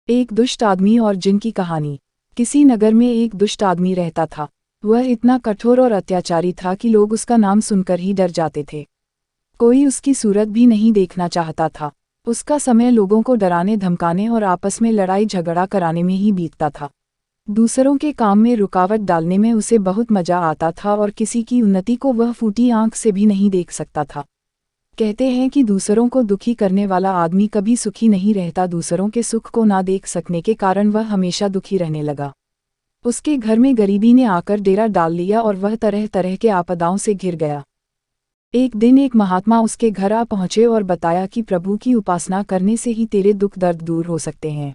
एक दुष्ट आदमी और जिन की कहानी। किसी नगर में एक दुष्ट आदमी रहता था। वह इतना कठोर और अत्याचारी था कि लोग उसका नाम सुनकर ही डर जाते थे। कोई उसकी सूरत भी नहीं देखना चाहता था। उसका समय लोगों को डराने धमकाने और आपस में लड़ाई झगड़ा कराने में ही बीतता था। दूसरों के काम में रुकावट डालने में उसे बहुत मजा आता था और किसी की उन्नति को वह फूटी आंख से भी नहीं देख सकता था। कहते हैं कि दूसरों को दुखी करने वाला आदमी कभी सुखी नहीं रहता। दूसरों के सुख को ना देख सकने के कारण वह हमेशा दुखी रहने लगा। उसके घर में गरीबी ने आकर डेरा डाल लिया और वह तरह तरह के आपदाओं से घिर गया। एक दिन एक महात्मा उसके घर आ पहुंचे और बताया कि प्रभु की उपासना करने से ही तेरे दुख दर्द दूर हो सकते हैं।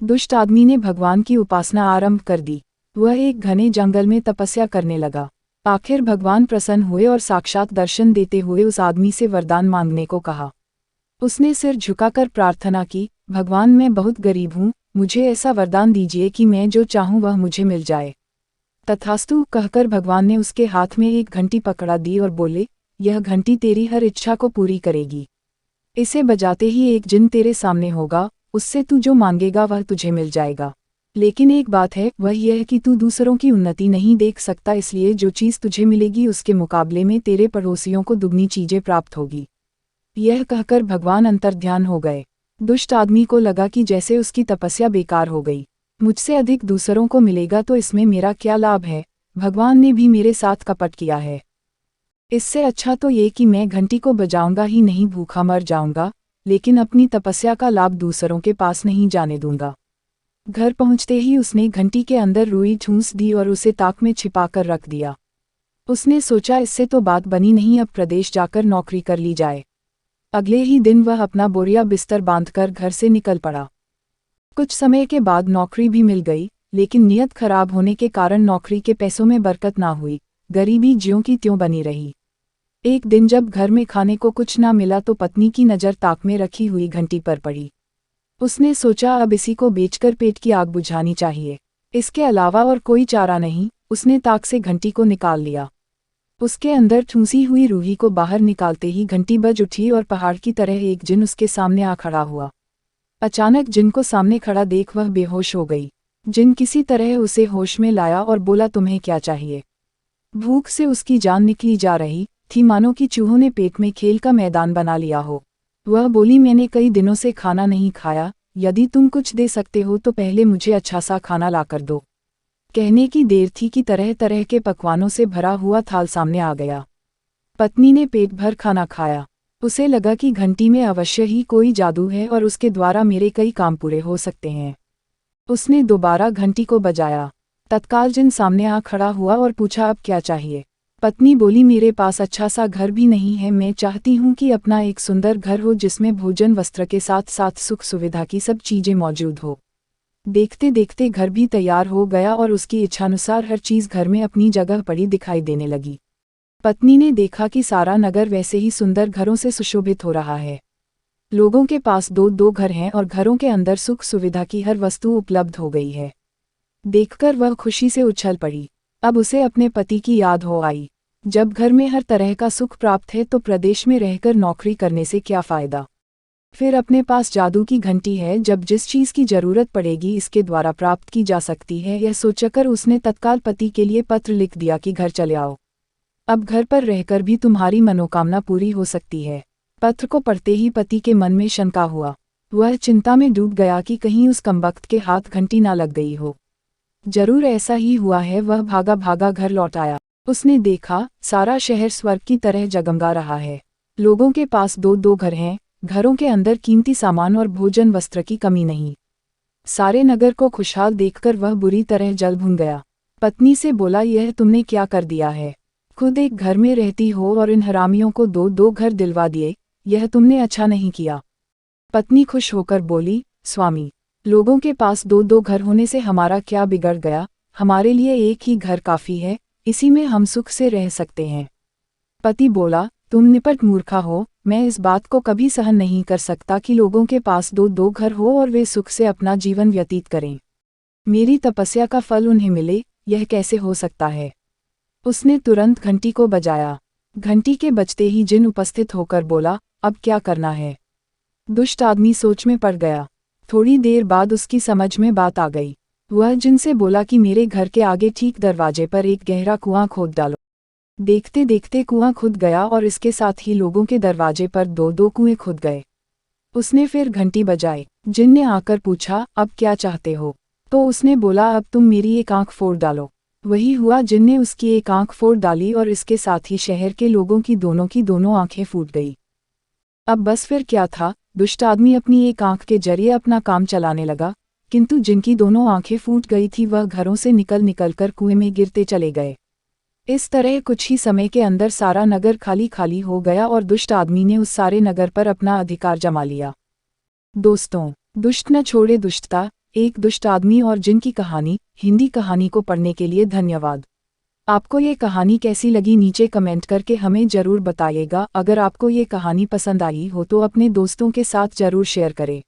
दुष्ट आदमी ने भगवान की उपासना आरंभ कर दी। वह एक घने जंगल में तपस्या करने लगा। आखिर भगवान प्रसन्न हुए और साक्षात दर्शन देते हुए उस आदमी से वरदान मांगने को कहा। उसने सिर झुकाकर प्रार्थना की, भगवान मैं बहुत गरीब हूँ, मुझे ऐसा वरदान दीजिए कि मैं जो चाहूँ वह मुझे मिल जाए। तथास्तु कहकर भगवान ने उसके हाथ में एक घंटी पकड़ा दी और बोले, यह घंटी तेरी हर इच्छा को पूरी करेगी। इसे बजाते ही एक जिन तेरे सामने होगा, उससे तू जो मांगेगा वह तुझे मिल जाएगा। लेकिन एक बात है, वह यह है कि तू दूसरों की उन्नति नहीं देख सकता, इसलिए जो चीज़ तुझे मिलेगी उसके मुकाबले में तेरे पड़ोसियों को दुगनी चीज़ें प्राप्त होगी। यह कहकर भगवान अंतर्ध्यान हो गए। दुष्ट आदमी को लगा कि जैसे उसकी तपस्या बेकार हो गई। मुझसे अधिक दूसरों को मिलेगा तो इसमें मेरा क्या लाभ है, भगवान ने भी मेरे साथ कपट किया है। इससे अच्छा तो ये कि मैं घंटी को बजाऊंगा ही नहीं, भूखा मर जाऊंगा, लेकिन अपनी तपस्या का लाभ दूसरों के पास नहीं जाने दूंगा। घर पहुंचते ही उसने घंटी के अंदर रुई ठूंस दी और उसे ताक में छिपाकर रख दिया। उसने सोचा इससे तो बात बनी नहीं, अब प्रदेश जाकर नौकरी कर ली जाए। अगले ही दिन वह अपना बोरिया बिस्तर बांधकर घर से निकल पड़ा। कुछ समय के बाद नौकरी भी मिल गई, लेकिन नियत खराब होने के कारण नौकरी के पैसों में बरकत ना हुई, गरीबी ज्यों की त्यों बनी रही। एक दिन जब घर में खाने को कुछ ना मिला तो पत्नी की नज़र ताक में रखी हुई घंटी पर पड़ी। उसने सोचा अब इसी को बेचकर पेट की आग बुझानी चाहिए। इसके अलावा और कोई चारा नहीं। उसने ताक से घंटी को निकाल लिया। उसके अंदर ठूंसी हुई रूही को बाहर निकालते ही घंटी बज उठी और पहाड़ की तरह एक जिन उसके सामने आ खड़ा हुआ। अचानक जिन को सामने खड़ा देख वह बेहोश हो गई। जिन किसी तरह उसे होश में लाया और बोला, तुम्हें क्या चाहिए? भूख से उसकी जान निकली जा रही थी, मानो कि चूहों ने पेट में खेल का मैदान बना लिया हो। वह बोली, मैंने कई दिनों से खाना नहीं खाया, यदि तुम कुछ दे सकते हो तो पहले मुझे अच्छा सा खाना लाकर दो। कहने की देर थी कि तरह तरह के पकवानों से भरा हुआ थाल सामने आ गया। पत्नी ने पेट भर खाना खाया। उसे लगा कि घंटी में अवश्य ही कोई जादू है और उसके द्वारा मेरे कई काम पूरे हो सकते हैं। उसने दोबारा घंटी को बजाया। तत्काल जिन सामने आ खड़ा हुआ और पूछा, अब क्या चाहिए? पत्नी बोली, मेरे पास अच्छा सा घर भी नहीं है, मैं चाहती हूँ कि अपना एक सुंदर घर हो जिसमें भोजन वस्त्र के साथ साथ सुख सुविधा की सब चीजें मौजूद हो। देखते देखते घर भी तैयार हो गया और उसकी इच्छानुसार हर चीज घर में अपनी जगह पड़ी दिखाई देने लगी। पत्नी ने देखा कि सारा नगर वैसे ही सुंदर घरों से सुशोभित हो रहा है। लोगों के पास दो दो घर हैं और घरों के अंदर सुख सुविधा की हर वस्तु उपलब्ध हो गई है। देखकर वह खुशी से उछल पड़ी। अब उसे अपने पति की याद हो आई। जब घर में हर तरह का सुख प्राप्त है तो प्रदेश में रहकर नौकरी करने से क्या फायदा? फिर अपने पास जादू की घंटी है, जब जिस चीज की जरूरत पड़ेगी इसके द्वारा प्राप्त की जा सकती है। यह सोचकर उसने तत्काल पति के लिए पत्र लिख दिया कि घर चले आओ, अब घर पर रहकर भी तुम्हारी मनोकामना पूरी हो सकती है। पत्र को पढ़ते ही पति के मन में शंका हुआ। वह चिंता में डूब गया कि कहीं उस कमबख्त के हाथ घंटी ना लग गई हो। जरूर ऐसा ही हुआ है। वह भागा भागा घर लौट आया। उसने देखा सारा शहर स्वर्ग की तरह जगमगा रहा है। लोगों के पास दो दो घर हैं, घरों के अंदर कीमती सामान और भोजन वस्त्र की कमी नहीं। सारे नगर को खुशहाल देखकर वह बुरी तरह जल भुन गया। पत्नी से बोला, यह तुमने क्या कर दिया है? खुद एक घर में रहती हो और इन हरामियों को दो दो घर दिलवा दिए, यह तुमने अच्छा नहीं किया। पत्नी खुश होकर बोली, स्वामी, लोगों के पास दो दो घर होने से हमारा क्या बिगड़ गया? हमारे लिए एक ही घर काफी है, इसी में हम सुख से रह सकते हैं। पति बोला, तुम निपट मूर्खा हो, मैं इस बात को कभी सहन नहीं कर सकता कि लोगों के पास दो दो घर हो और वे सुख से अपना जीवन व्यतीत करें। मेरी तपस्या का फल उन्हें मिले, यह कैसे हो सकता है? उसने तुरंत घंटी को बजाया। घंटी के बजते ही जिन उपस्थित होकर बोला, अब क्या करना है? दुष्ट आदमी सोच में पड़ गया। थोड़ी देर बाद उसकी समझ में बात आ गई। वह जिनसे बोला कि मेरे घर के आगे ठीक दरवाजे पर एक गहरा कुआं खोद डालो। देखते देखते कुआं खुद गया और इसके साथ ही लोगों के दरवाजे पर दो दो कुएं खुद गए। उसने फिर घंटी बजाई। जिन ने आकर पूछा, अब क्या चाहते हो? तो उसने बोला, अब तुम मेरी एक आंख फोड़ डालो। वही हुआ, जिन ने उसकी एक आंख फोड़ डाली और इसके साथ ही शहर के लोगों की दोनों आंखें फूट गई। अब बस फिर क्या था, दुष्ट आदमी अपनी एक आंख के जरिए अपना काम चलाने लगा, किंतु जिनकी दोनों आंखें फूट गई थी वह घरों से निकल कर कुएं में गिरते चले गए। इस तरह कुछ ही समय के अंदर सारा नगर खाली खाली हो गया और दुष्ट आदमी ने उस सारे नगर पर अपना अधिकार जमा लिया। दोस्तों, दुष्ट न छोड़े दुष्टता, एक दुष्ट आदमी और जिन की कहानी। हिंदी कहानी को पढ़ने के लिए धन्यवाद। आपको ये कहानी कैसी लगी नीचे कमेंट करके हमें ज़रूर बताइएगा। अगर आपको ये कहानी पसंद आई हो तो अपने दोस्तों के साथ ज़रूर शेयर करें।